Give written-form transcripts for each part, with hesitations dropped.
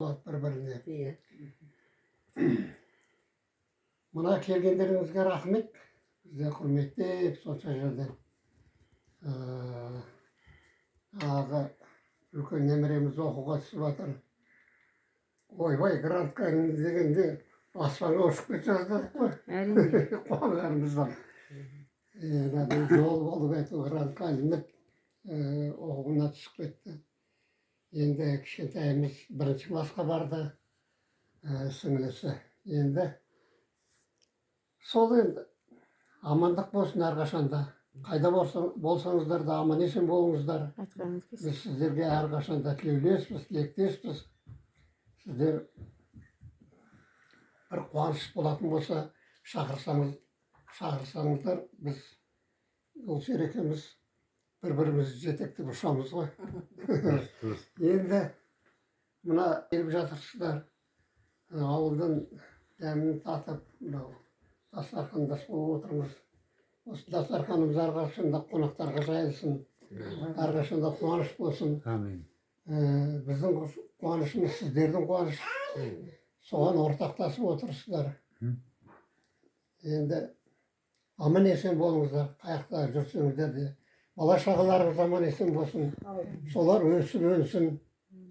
Bir-birine. Iya. Mına kelgenleringizge rahmet. Bizde hürmetlep sonça жерден ağa үлкен немереміз оқуға түсіп жатыр. Ойбай, грантқа дегенде аспанға ұшып кете жаздадық қой. Әрине. Қуанғанымыздан. Жол болып әйтеуір грантқа ілініп оқуына түсіп кетті. Енді кішкентайымыз бірінші классқа барды, сіңілісі. Енді сол енді амандық болсын әрқашанда. Қайда болсаңыздар да аман есен болыңыздар. Айтқаныңыз келсін. Біз сіздерге әрқашанда тілеулеспіз, тілектеспіз. Сіздер бір қуаныш болатын болса, шақырсаңыздар, біз Олсер екеуміз бір-бірімізді жетектеп ұшамыз ғой. Енді мына келіп жатырсыздар, ауылдан дәмін татып, дастархандас болып отырмыз. Осы дастарханымыз әрқашанда қонақтарға жайылсын, әрқашанда қуаныш болсын. Амин. Біздің қуанышымыз сіздердің қуаныш. Соған ортақтасып отырсыздар. Енді аман есен болыңыздар, қаяқта жүрсеңіздер де. Бала шағаларыңыз аман есен болсын. Солар өсіп-өнсін.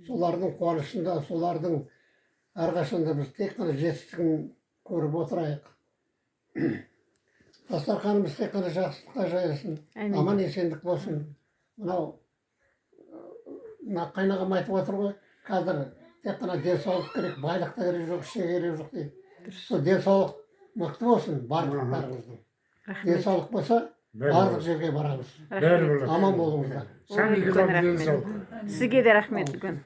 Солардың қуанышында, солардың әрқашанда біз тек қана жетістігін көріп отырайық. Дастарханымыз тек қана жақсылыққа жайылсын. Аман есендік болсын. Мынау қайнағам айтып отыр ғой, қазір тек қана денсаулық керек, байлық та керек жоқ, ештеңе керек жоқ дейді. Сол денсаулық мықты болсын барлықтарыңыздың. Денсаулық болса, барлық жерге барамыз. Аман болыңыздар. Сізге де рахмет үлкен.